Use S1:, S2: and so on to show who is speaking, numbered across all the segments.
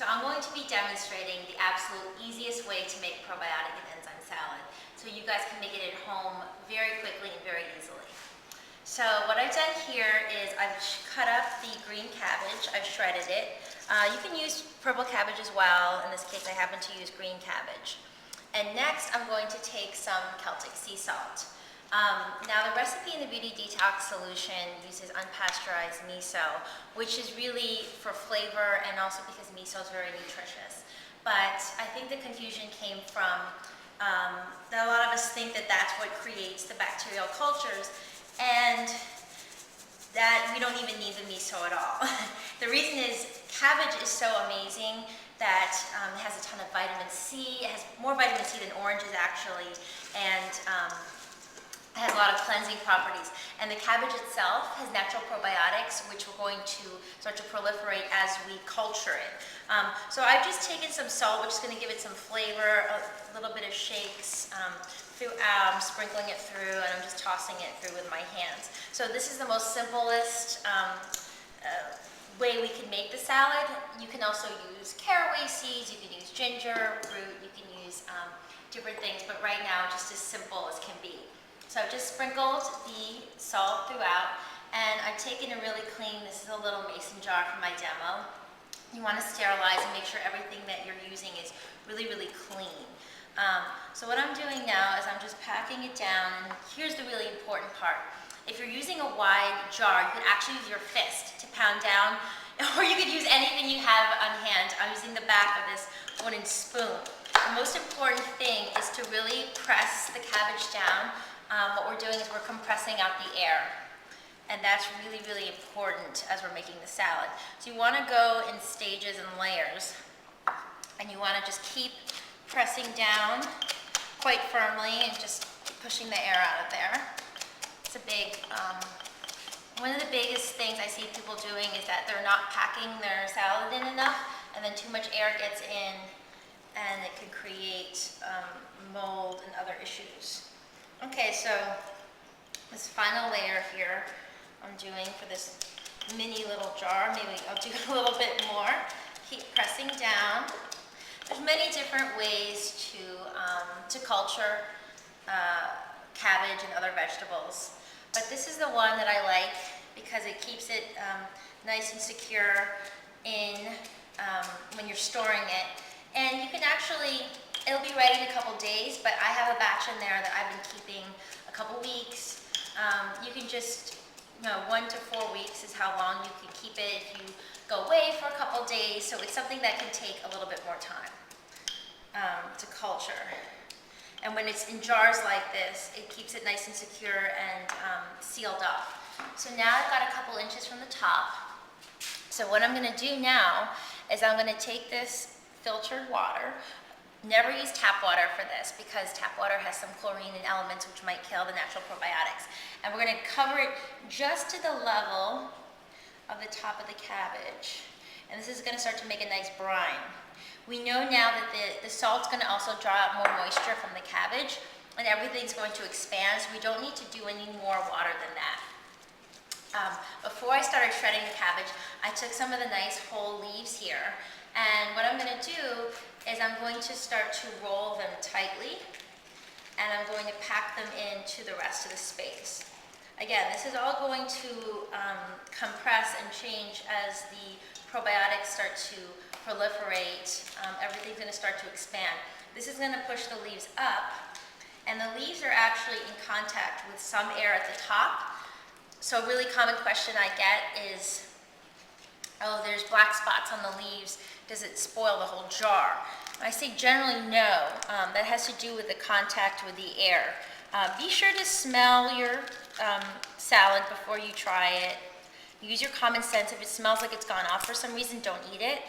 S1: So I'm going to be demonstrating the absolute easiest way to make probiotic and enzyme salad. So you guys can make it at home very quickly and very easily. So what I've done here is I've cut up the green cabbage, I've shredded it. You can use purple cabbage as well. In this case I happen to use green cabbage. And next I'm going to take some Celtic sea salt. Now the recipe in the Beauty Detox Solution uses unpasteurized miso, which is really for flavor and also because miso is very nutritious. But I think the confusion came from that a lot of us think that that's what creates the bacterial cultures and that we don't even need the miso at all. The reason is cabbage is so amazing that it has a ton of vitamin C. It has more vitamin C than oranges actually, and it has a lot of cleansing properties. And the cabbage itself has natural probiotics, which we're going to start to proliferate as we culture it. So I've just taken some salt, which is going to give it some flavor, a little bit of shakes throughout. I'm sprinkling it through, and I'm just tossing it through with my hands. So this is the most simplest way we can make the salad. You can also use caraway seeds, you can use ginger root, you can use different things, but right now just as simple as can be. So I've just sprinkled the salt throughout, and I've taken a really clean, this is a little mason jar for my demo. You want to sterilize and make sure everything that you're using is really, really clean. So what I'm doing now is I'm just packing it down, and here's the really important part. If you're using a wide jar, you could actually use your fist to pound down, or you could use anything you have on hand. I'm using the back of this wooden spoon. The most important thing is to really press the cabbage down. What we're doing is we're compressing out the air, and that's really, really important as we're making the salad. So you want to go in stages and layers, and you want to just keep pressing down quite firmly and just pushing the air out of there. It's a big, one of the biggest things I see people doing is that they're not packing their salad in enough, and then too much air gets in, and it can create mold and other issues. Okay, so this final layer here I'm doing for this mini little jar. Maybe I'll do a little bit more. Keep pressing down. There's many different ways to culture cabbage and other vegetables, but this is the one that I like because it keeps it nice and secure when you're storing it. And you can actually, it'll be ready in a couple days, but I have a batch in there that I've been keeping a couple weeks. You can just, 1 to 4 weeks is how long you can keep it if you go away for a couple days. So it's something that can take a little bit more time to culture. And when it's in jars like this, it keeps it nice and secure and sealed up. So now I've got a couple inches from the top. So what I'm going to do now is I'm going to take this filtered water. Never use tap water for this because tap water has some chlorine and elements which might kill the natural probiotics. And we're going to cover it just to the level of the top of the cabbage. And this is going to start to make a nice brine. We know now that the salt's going to also draw out more moisture from the cabbage, and everything's going to expand, so we don't need to do any more water than that. Before I started shredding the cabbage, I took some of the nice whole leaves here, and what I'm going to do is I'm going to start to roll them tightly, and I'm going to pack them into the rest of the space. Again, this is all going to compress and change as the probiotics start to proliferate. Everything's going to start to expand. This is going to push the leaves up, and the leaves are actually in contact with some air at the top. So a really common question I get is, oh, there's black spots on the leaves. Does it spoil the whole jar? I say generally no. That has to do with the contact with the air. Be sure to smell your salad before you try it. Use your common sense. If it smells like it's gone off for some reason, don't eat it.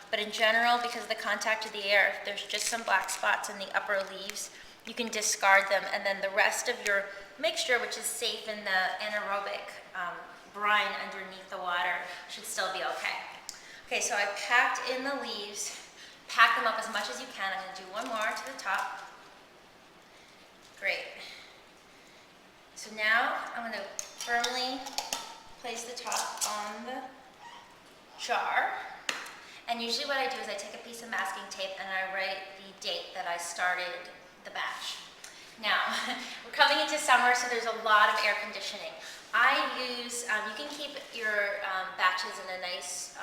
S1: But in general, because of the contact of the air, if there's just some black spots in the upper leaves, you can discard them, and then the rest of your mixture, which is safe in the anaerobic brine underneath the water, should still be okay. Okay, so I packed in the leaves. Pack them up as much as you can. I'm going to do one more to the top. Great. So now I'm going to firmly place the top on the jar. And usually what I do is I take a piece of masking tape and I write the date that I started the batch. Now, we're coming into summer, so there's a lot of air conditioning. I use, you can keep your batches in a nice,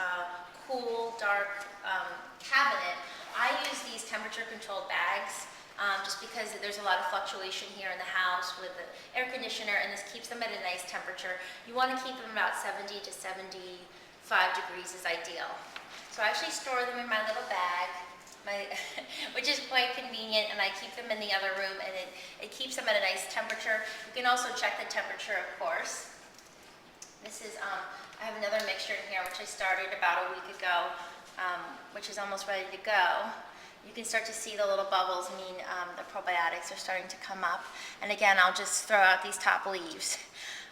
S1: cool, dark cabinet. I use these temperature-controlled bags just because there's a lot of fluctuation here in the house with the air conditioner, and this keeps them at a nice temperature. You want to keep them about 70 to 75 degrees is ideal. So I actually store them in my little bag. Which is quite convenient, and I keep them in the other room, and it keeps them at a nice temperature. You can also check the temperature, of course. This is, I have another mixture in here, which I started about a week ago, which is almost ready to go. You can start to see the little bubbles mean the probiotics are starting to come up. And again, I'll just throw out these top leaves.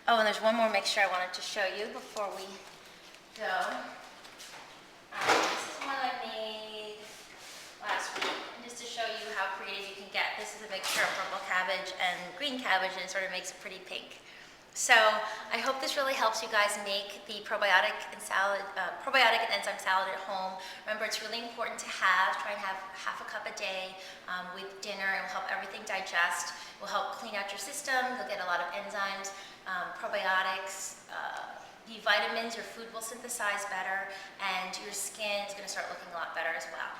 S1: Oh, and there's one more mixture I wanted to show you before we go. This is one I made last week, and just to show you how creative you can get. This is a mixture of purple cabbage and green cabbage, and it sort of makes it pretty pink. So I hope this really helps you guys make the probiotic and enzyme salad at home. Remember, it's really important to try and have half a cup a day with dinner. It will help everything digest. It will help clean out your system. You'll get a lot of enzymes, probiotics, the vitamins your food will synthesize better, and your skin is going to start looking a lot better as well.